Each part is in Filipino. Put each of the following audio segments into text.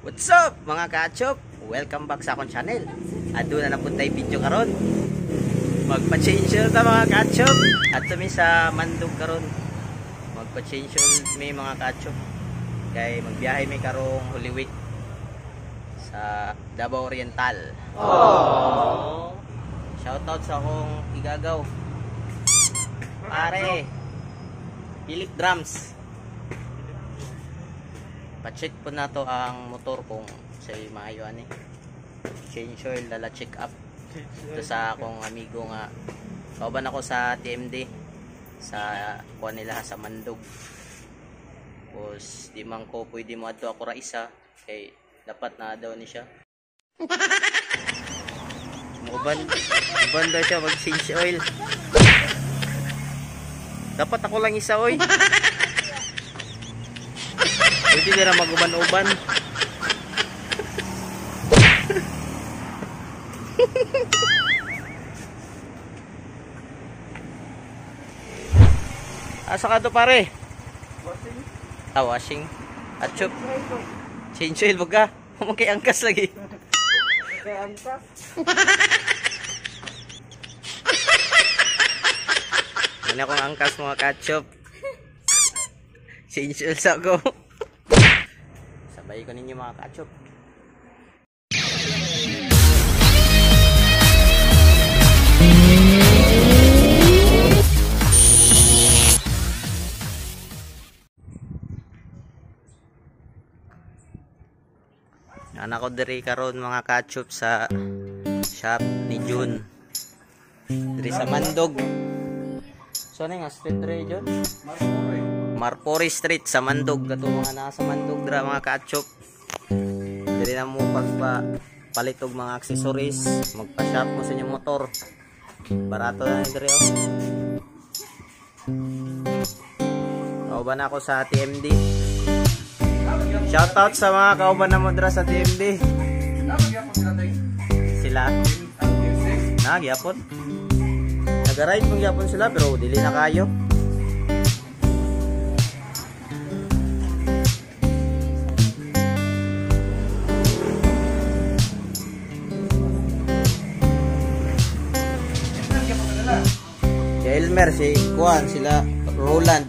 What's up mga kachop? Welcome back sa akong channel. Ado na napunta yung video karon. Magpa-change na mga kachop. At kami sa Mandog karon. Magpa-change may mga kachop. Kaya magbiyahe may karong Holy Week sa Davao Oriental. Aww. Shoutout sa akong igagaw. Pare Philip Drums. Pa-check po na to ang motor kung sa'yo maayo ani. Change oil, dala check up. Ito sa akong amigo nga. Kauban ako sa TMD. Sa kuha nila sa Mandog. Tapos di man ko pwede mo ato ako ra isa. Kay dapat na daw ni siya. Uban daw siya mag change oil. Dapat ako lang isa oy. Pwede nila mag-uban-uban. Asa ka to pare? Washing. Washing. At chup. Change oil baga. Kay angkas lagi. Kay angkas. Ano akong angkas mga kachop. Change oil sa ko. Sabay ko ninyo mga kachop. Anak ko diri karon mga kachop sa shop ni June. Diri sa Mandog. So ano nga street diri Jun? Marpori Street sa Mandog. Kato mga nasa Mandog dira mga kachop. Diri na mo pagpalitog mga accessories. Magpa-shop mo sa inyong motor. Barato na diri oh. Kauban ako sa TMD. Shoutout sa mga kauban na mo dira sa TMD. Sila nagyapon. Nag-ride mong yapon sila pero dili na kayo. Si Elmer, si Juan, sila Roland.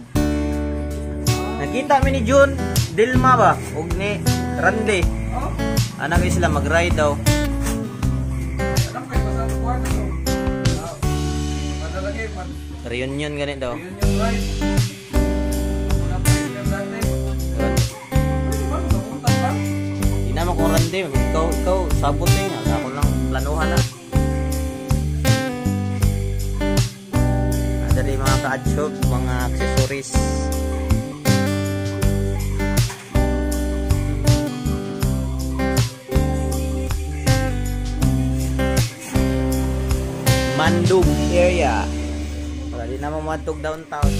Nakita mi ni June Dilma ba? Ug ni Randy. Anak ay sila mag-ride daw. Reunion ganit daw. Di naman ko Randy. Ikaw sabot eh nga. Ako lang planuhan na. Dari mga ka-adshop, mga accessories. Mandog area. Wala din naman matog downtown.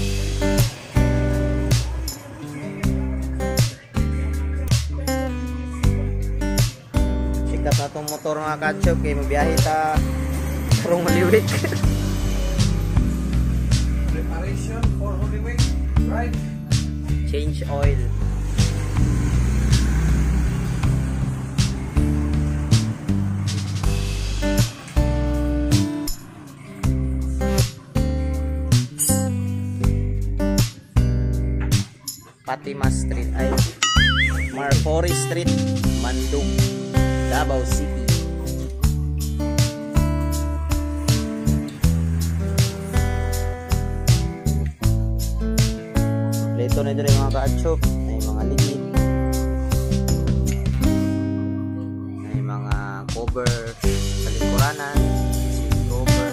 Check up na itong motor mga kachop. Kaya mabiyahe ta karong Holy Week. Preparation for Holy Week, right? Change oil. Fatima Street ay Marpori Street, Mandog, Davao City. Ito na dito mga ka-adshop. May mga ligid. May mga cover sa lingkuranan. Seat cover.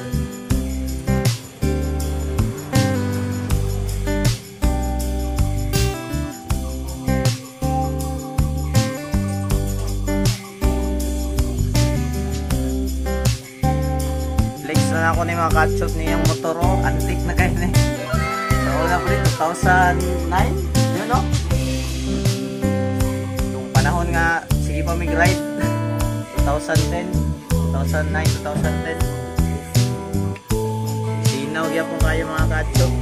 Flex na ako ni mga ka-adshop niyang motor. Antique na kayo na Wala ko rin, 2009, yun no? Yung panahon nga, sige pa mag-ride, 2010, 2009, 2010. Sinaw, kaya po kayo mga kachop.